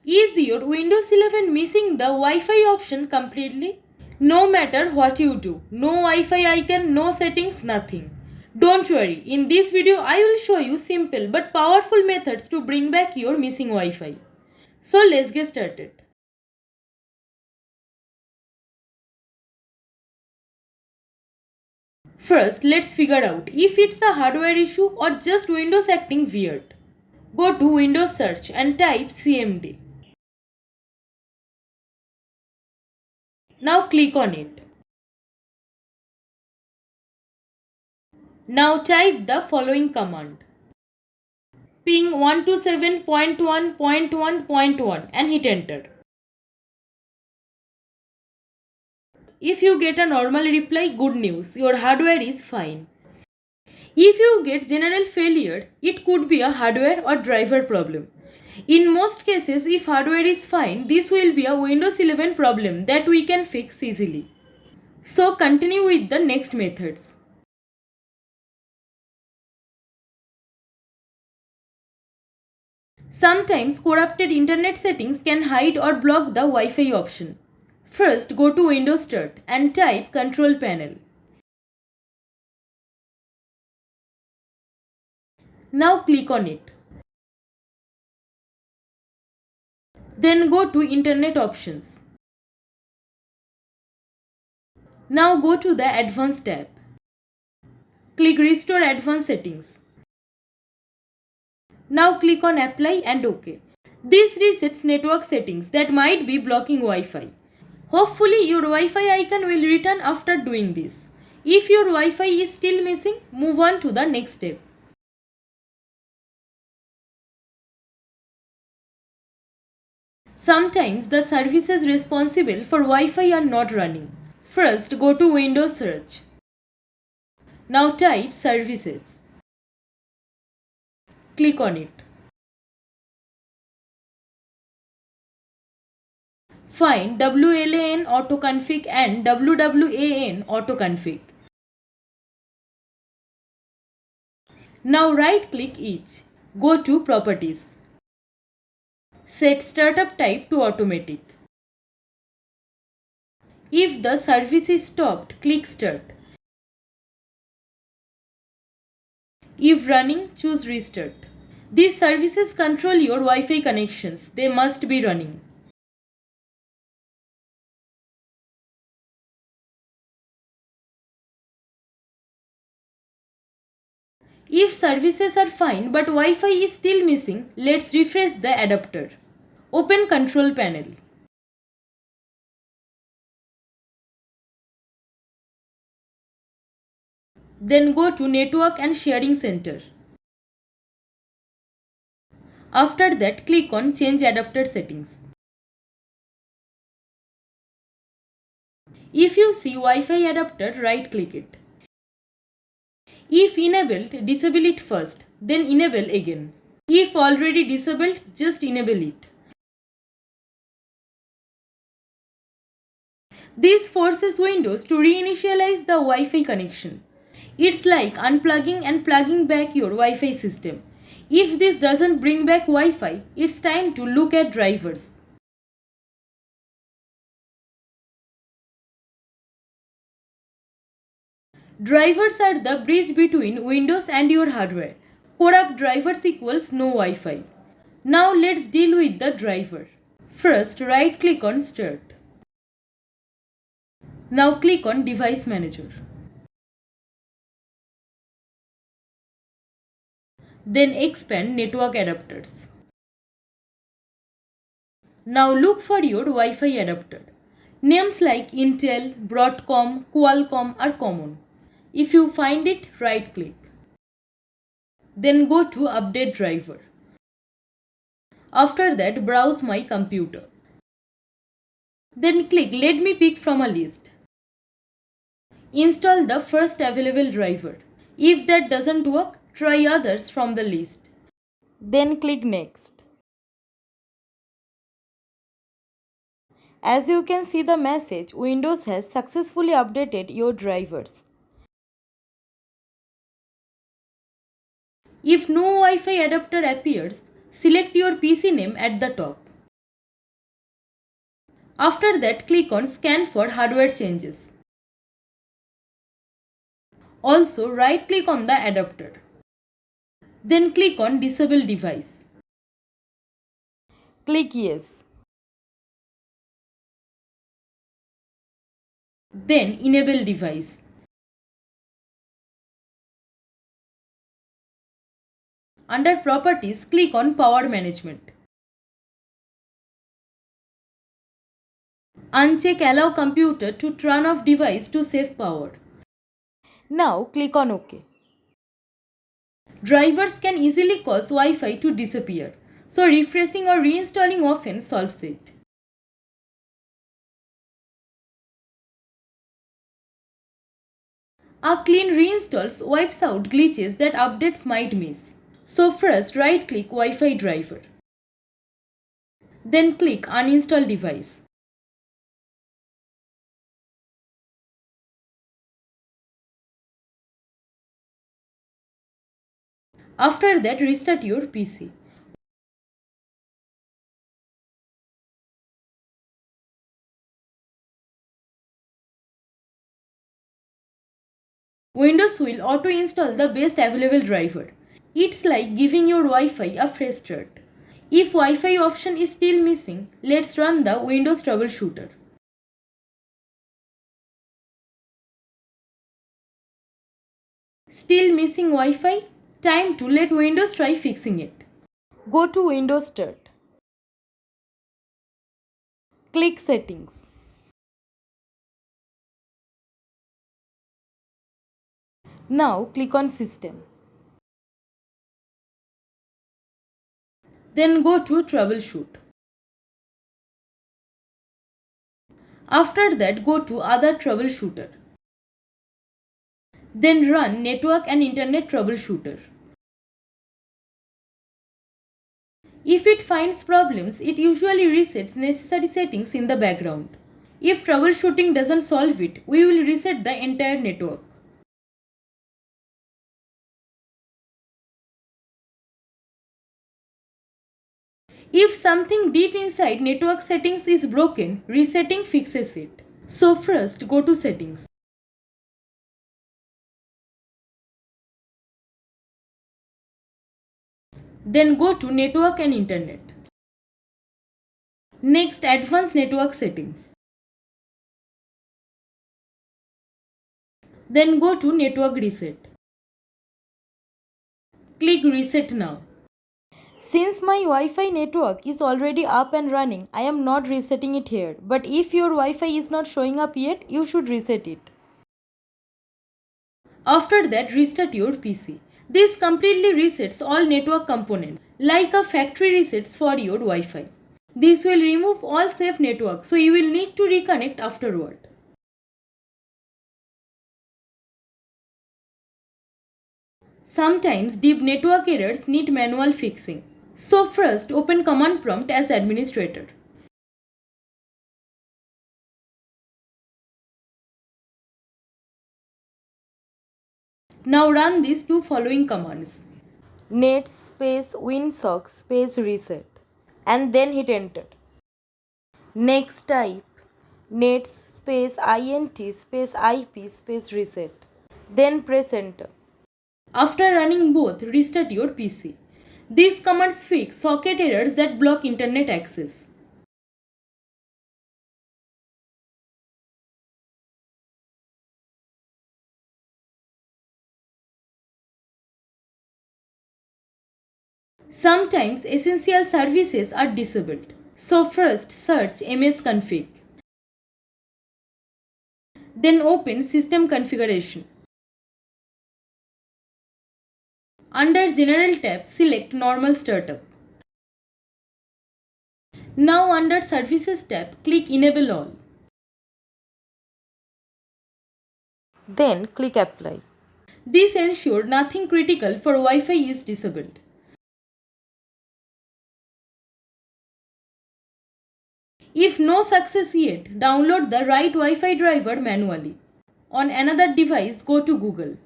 Is your Windows 11 missing the Wi-Fi option completely? No matter what you do, no Wi-Fi icon, no settings, nothing. Don't worry, in this video I will show you simple but powerful methods to bring back your missing Wi-Fi. So let's get started. First, let's figure out if it's a hardware issue or just Windows acting weird. Go to Windows search and type CMD. Now click on it. Now type the following command. Ping 127.1.1.1 and hit enter. If you get a normal reply, good news, your hardware is fine. If you get general failure, it could be a hardware or driver problem. In most cases, if hardware is fine, this will be a Windows 11 problem that we can fix easily. So continue with the next methods. Sometimes corrupted internet settings can hide or block the Wi-Fi option. First, go to Windows Start and type Control Panel. Now click on it. Then go to Internet Options. Now go to the Advanced tab. Click Restore Advanced Settings. Now click on Apply and OK. This resets network settings that might be blocking Wi-Fi. Hopefully your Wi-Fi icon will return after doing this. If your Wi-Fi is still missing, move on to the next step. Sometimes the services responsible for Wi-Fi are not running. First, go to Windows Search. Now type Services. Click on it. Find WLAN autoconfig and WWAN autoconfig. Now right click each. Go to Properties. Set Startup Type to Automatic. If the service is stopped, click Start. If running, choose Restart. These services control your Wi-Fi connections. They must be running. If services are fine but Wi-Fi is still missing, let's refresh the adapter. Open Control Panel. Then go to Network and Sharing Center. After that, click on Change Adapter Settings. If you see Wi-Fi adapter, right click it. If enabled, disable it first, then enable again. If already disabled, just enable it. This forces Windows to reinitialize the Wi-Fi connection. It's like unplugging and plugging back your Wi-Fi system. If this doesn't bring back Wi-Fi, it's time to look at drivers. Drivers are the bridge between Windows and your hardware. Corrupt drivers equals no Wi-Fi. Now let's deal with the driver. First, right click on Start. Now click on Device Manager. Then expand Network Adapters. Now look for your Wi-Fi adapter. Names like Intel, Broadcom, Qualcomm are common. If you find it, right click. Then go to Update Driver. After that, browse My Computer. Then click Let me pick from a list. Install the first available driver. If that doesn't work, try others from the list. Then click Next. As you can see the message, Windows has successfully updated your drivers. If no Wi-Fi adapter appears, select your PC name at the top. After that, click on Scan for hardware changes. Also, right-click on the adapter. Then click on Disable device. Click Yes. Then Enable device. Under Properties, click on Power Management. Uncheck Allow computer to turn off device to save power. Now click on OK. Drivers can easily cause Wi-Fi to disappear, so refreshing or reinstalling often solves it. A clean reinstalls wipes out glitches that updates might miss. So first right-click Wi-Fi driver. Then click Uninstall device. After that, restart your PC. Windows will auto-install the best available driver. It's like giving your Wi-Fi a fresh start. If Wi-Fi option is still missing, let's run the Windows Troubleshooter. Still missing Wi-Fi? Time to let Windows try fixing it. Go to Windows Start. Click Settings. Now click on System. Then go to Troubleshoot. After that, go to Other Troubleshooter. Then run Network and Internet Troubleshooter. If it finds problems, it usually resets necessary settings in the background. If troubleshooting doesn't solve it, we will reset the entire network. If something deep inside network settings is broken, resetting fixes it. So first, go to Settings. Then go to Network and Internet. Next, Advanced Network Settings. Then go to Network Reset. Click Reset Now. Since my Wi-Fi network is already up and running, I am not resetting it here. But if your Wi-Fi is not showing up yet, you should reset it. After that, restart your PC. This completely resets all network components, like a factory resets for your Wi-Fi. This will remove all safe networks, so you will need to reconnect afterward. Sometimes deep network errors need manual fixing. So first, open command prompt as administrator. Now run these two following commands. Net space winsock space reset and then hit enter. Next type net space int space ip space reset. Then press enter. After running both, restart your PC. These commands fix socket errors that block internet access. Sometimes essential services are disabled. So first search msconfig. Then open System Configuration. Under General tab, select Normal Startup. Now under Services tab, click Enable All. Then click Apply. This ensures nothing critical for Wi-Fi is disabled. If no success yet, download the right Wi-Fi driver manually. On another device, go to Google.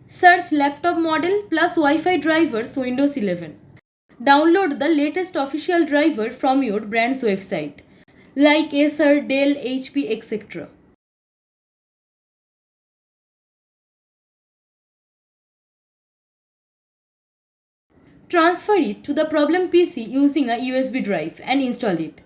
Search laptop model plus Wi-Fi drivers Windows 11. Download the latest official driver from your brand's website, like Acer, Dell, HP, etc. Transfer it to the problem PC using a USB drive and install it.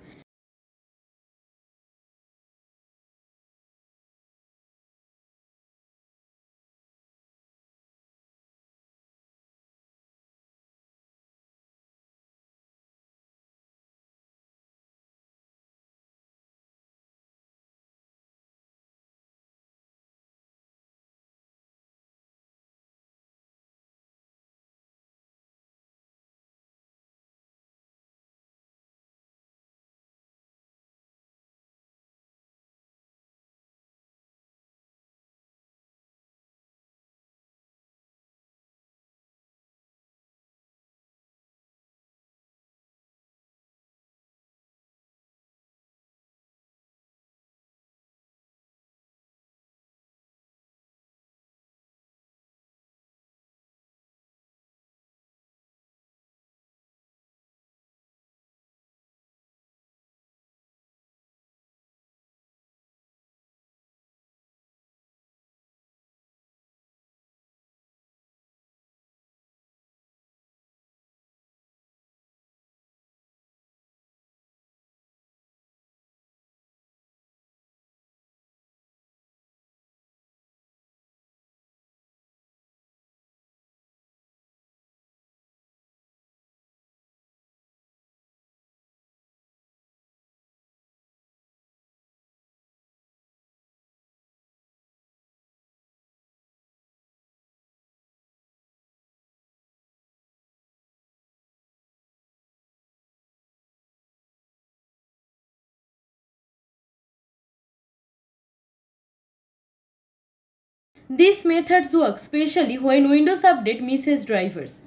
This method works especially when Windows Update misses drivers.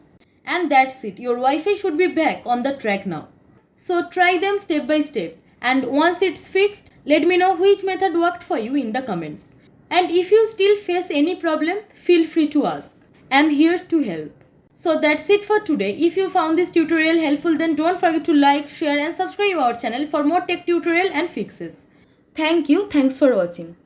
And that's it, your Wi-Fi should be back on the track now. So try them step by step, and once it's fixed, let me know which method worked for you in the comments. And if you still face any problem, feel free to ask. I'm here to help. So that's it for today. If you found this tutorial helpful, then don't forget to like, share and subscribe our channel for more tech tutorial and fixes. Thank you. Thanks for watching.